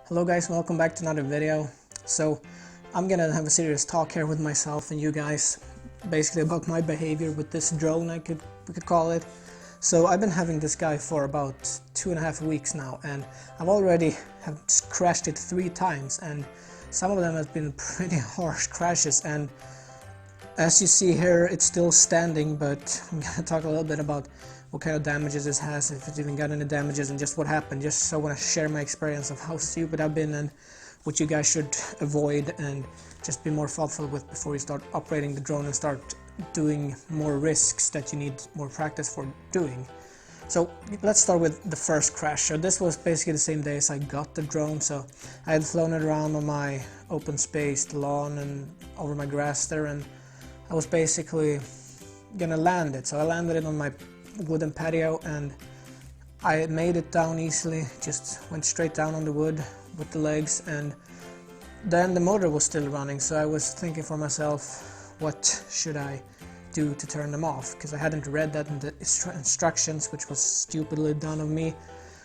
Hello guys, welcome back to another video. So I'm gonna have a serious talk here with myself and you guys, basically about my behavior with this drone, we could call it. So I've been having this guy for about 2.5 weeks now, and I've already have crashed it 3 times, and some of them have been pretty harsh crashes. And as you see here, it's still standing, but I'm gonna talk a little bit about what kind of damages this has, if it's even got any damages, and just what happened. Just so I want to share my experience of how stupid I've been and what you guys should avoid and just be more thoughtful with before you start operating the drone and start doing more risks that you need more practice for doing. So let's start with the first crash. So this was basically the same day as I got the drone. So I had flown it around on my open spaced lawn and over my grass there, and I was basically gonna land it. So I landed it on my wooden patio and I made it down easily, just went straight down on the wood with the legs, and then the motor was still running. So I was thinking for myself, what should I do to turn them off, because I hadn't read that in the instructions, which was stupidly done of me.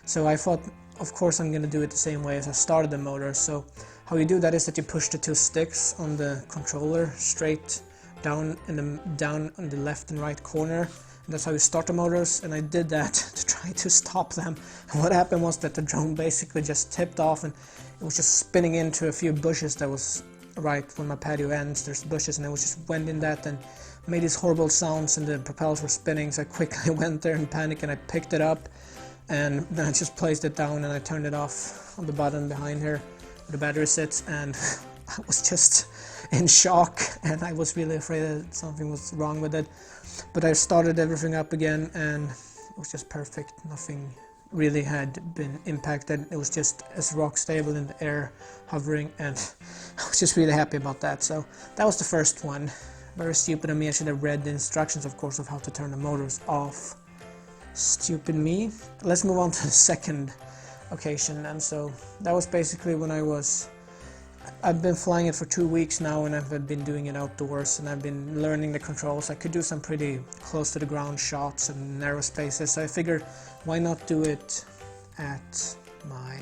So I thought, of course I'm gonna do it the same way as I started the motor. So how you do that is that you push the 2 sticks on the controller straight down on the left and right corner. And that's how you start the motors, and I did that to try to stop them. And what happened was that the drone basically just tipped off, and it was just spinning into a few bushes that was right when my patio ends. There's bushes, and it was just went in that and made these horrible sounds, and the propellers were spinning. So I quickly went there in panic and I picked it up, and then I just placed it down and I turned it off on the button behind here where the battery sits, and I was just in shock, and I was really afraid that something was wrong with it. But I started everything up again and it was just perfect. Nothing really had been impacted. It was just as rock stable in the air, hovering, and I was just really happy about that. So that was the first one. Very stupid of me. I should have read the instructions, of course, of how to turn the motors off. Stupid me. Let's move on to the second occasion. And so that was basically when I've been flying it for 2 weeks now, and I've been doing it outdoors, and I've been learning the controls. I could do some pretty close to the ground shots and narrow spaces, so I figured why not do it at my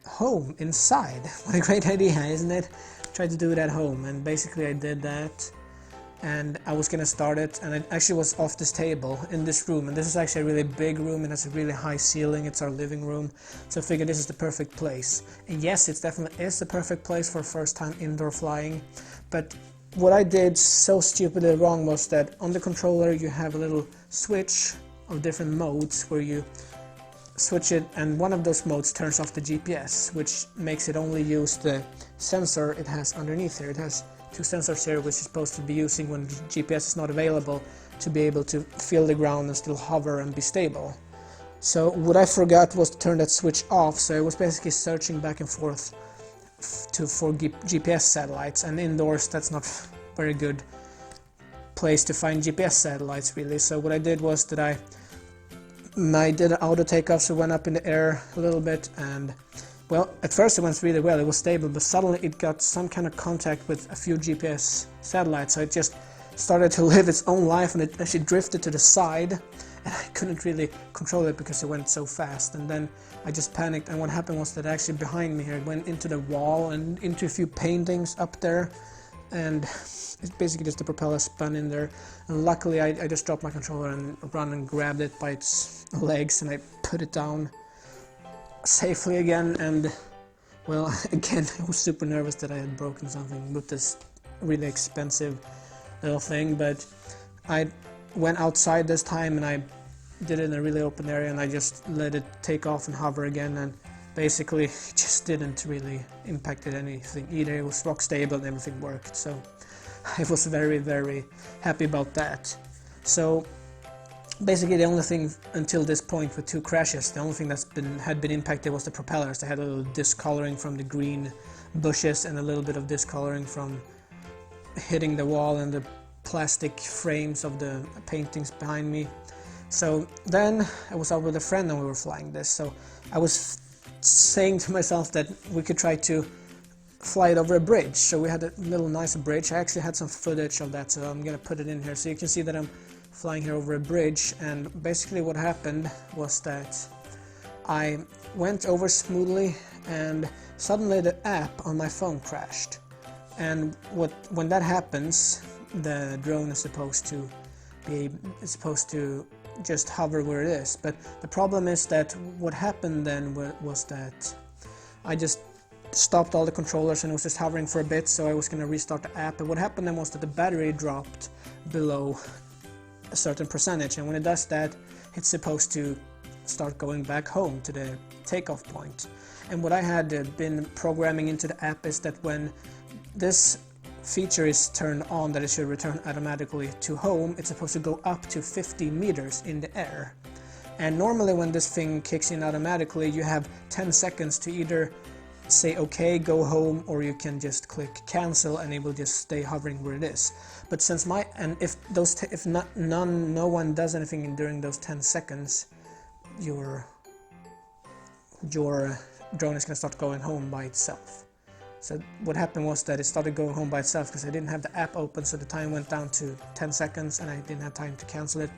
home inside. What a great idea, isn't it? Try to do it at home, and basically I did that, and I was gonna start it, and it actually was off this table in this room, and this is actually a really big room and has a really high ceiling. It's our living room, so I figured this is the perfect place. And yes, it definitely is the perfect place for first time indoor flying. But what I did so stupidly wrong was that on the controller you have a little switch of different modes where you switch it, and one of those modes turns off the GPS, which makes it only use the sensor it has underneath here. It has 2 sensors here, which is supposed to be using when GPS is not available, to be able to feel the ground and still hover and be stable. So what I forgot was to turn that switch off, so I was basically searching back and forth for GPS satellites, and indoors that's not a very good place to find GPS satellites really. So what I did was that I did an auto takeoff, so went up in the air a little bit, and well, at first it went really well, it was stable, but suddenly it got some kind of contact with a few GPS satellites, so it just started to live its own life, and it actually drifted to the side, and I couldn't really control it because it went so fast. And then I just panicked, and what happened was that actually behind me here, it went into the wall and into a few paintings up there, and it's basically just the propeller spun in there. And luckily I just dropped my controller and ran and grabbed it by its legs, and I put it down safely again. And well, again, I was super nervous that I had broken something with this really expensive little thing, but I went outside this time and I did it in a really open area, and I just let it take off and hover again, and basically it just didn't really impact anything either. It was rock stable and everything worked, so I was very, very happy about that. So basically the only thing until this point with 2 crashes, the only thing had been impacted was the propellers. They had a little discoloring from the green bushes and a little bit of discoloring from hitting the wall and the plastic frames of the paintings behind me. So then I was out with a friend and we were flying this, so I was saying to myself that we could try to fly it over a bridge. So we had a little nice bridge. I actually had some footage of that, so I'm gonna put it in here so you can see that I'm flying here over a bridge. And basically what happened was that I went over smoothly, and suddenly the app on my phone crashed. And when that happens, the drone is supposed to just hover where it is. But the problem is that what happened then was that I just stopped all the controllers and it was just hovering for a bit, so I was going to restart the app. And what happened then was that the battery dropped below a certain percentage, and when it does that, it's supposed to start going back home to the takeoff point. And what I had been programming into the app is that when this feature is turned on, that it should return automatically to home, it's supposed to go up to 50 meters in the air. And normally when this thing kicks in automatically, you have 10 seconds to either say okay, go home, or you can just click cancel and it will just stay hovering where it is. But since no one does anything during those 10 seconds, your drone is going to start going home by itself. So what happened was that it started going home by itself because I didn't have the app open, so the time went down to 10 seconds and I didn't have time to cancel it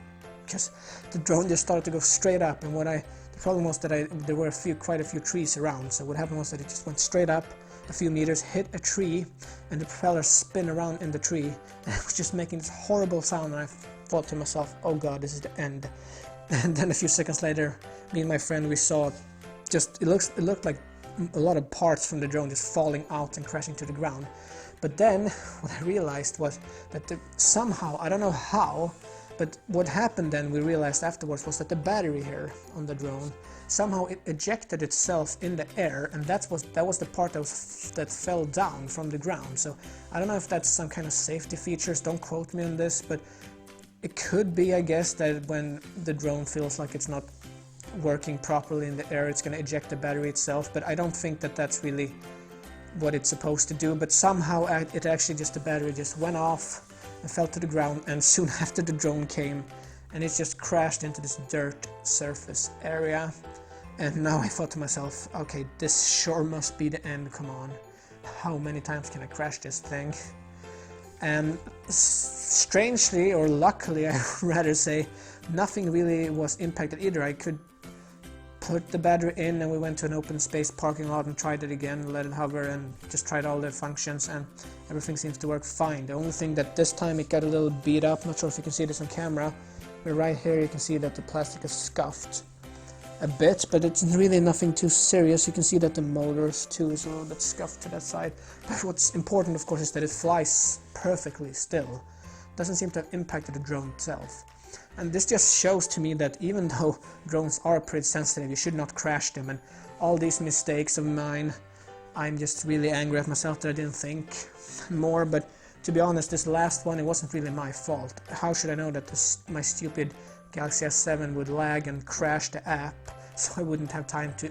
because the drone just started to go straight up. And the problem was that there were quite a few trees around, so what happened was that it just went straight up a few meters, hit a tree, and the propeller spin around in the tree, and it was just making this horrible sound, and I thought to myself, oh god, this is the end. And then a few seconds later, me and my friend, we saw it looked like a lot of parts from the drone just falling out and crashing to the ground. But then what I realized was that somehow, I don't know how, but what happened then, we realized afterwards, was that the battery here on the drone, somehow it ejected itself in the air, and that was the part that fell down from the ground. So I don't know if that's some kind of safety features, don't quote me on this, but it could be, I guess, that when the drone feels like it's not working properly in the air, it's going to eject the battery itself. But I don't think that that's really what it's supposed to do. But somehow the battery just went off and fell to the ground, and soon after the drone came and it just crashed into this dirt surface area. And now I thought to myself, okay, this sure must be the end, come on, how many times can I crash this thing? And strangely, or luckily I would rather say, nothing really was impacted either. I could put the battery in and we went to an open space parking lot and tried it again, let it hover, and just tried all the functions, and everything seems to work fine. The only thing that this time it got a little beat up, not sure if you can see this on camera, but right here you can see that the plastic is scuffed a bit, but it's really nothing too serious. You can see that the motors too is a little bit scuffed to that side. But what's important, of course, is that it flies perfectly still. It doesn't seem to have impacted the drone itself. And this just shows to me that even though drones are pretty sensitive, you should not crash them. And all these mistakes of mine, I'm just really angry at myself that I didn't think more. But to be honest, this last one, it wasn't really my fault. How should I know that my stupid Galaxy S7 would lag and crash the app, so I wouldn't have time to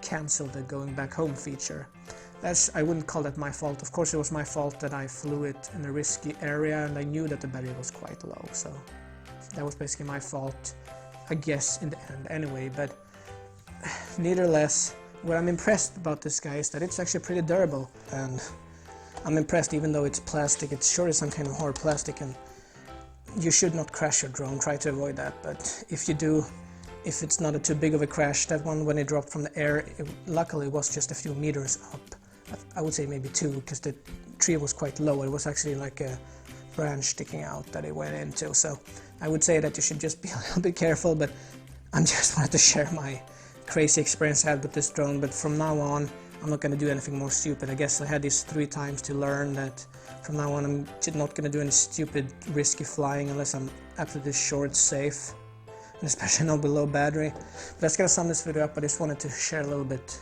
cancel the going back home feature? I wouldn't call that my fault. Of course it was my fault that I flew it in a risky area and I knew that the battery was quite low, so that was basically my fault, I guess, in the end anyway. But nevertheless, what I'm impressed about this guy is that it's actually pretty durable, and I'm impressed. Even though it's plastic, it sure is some kind of hard plastic, and you should not crash your drone, try to avoid that. But if you do, if it's not too big of a crash, that one when it dropped from the air, luckily was just a few meters up. I would say maybe 2, because the tree was quite low. It was actually like a branch sticking out that it went into. So I would say that you should just be a little bit careful, but I just wanted to share my crazy experience I had with this drone. But from now on, I'm not going to do anything more stupid. I guess I had these 3 times to learn that from now on I'm not going to do any stupid risky flying unless I'm absolutely sure it's safe, and especially not with low battery. But that's going to sum this video up. I just wanted to share a little bit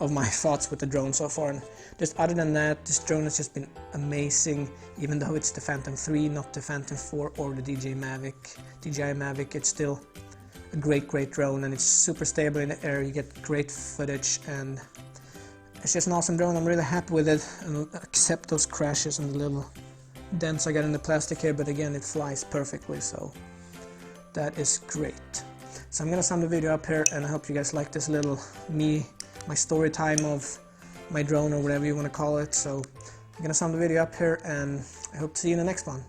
of my thoughts with the drone so far. And just other than that, this drone has just been amazing. Even though it's the Phantom 3, not the Phantom 4 or the DJI Mavic, it's still a great drone, and it's super stable in the air. You get great footage, and it's just an awesome drone. I'm really happy with it, and except those crashes and the little dents I got in the plastic here, but again, it flies perfectly, so that is great. So I'm gonna sum the video up here, and I hope you guys like this little my story time of my drone, or whatever you want to call it. So I'm gonna sum the video up here, and I hope to see you in the next one.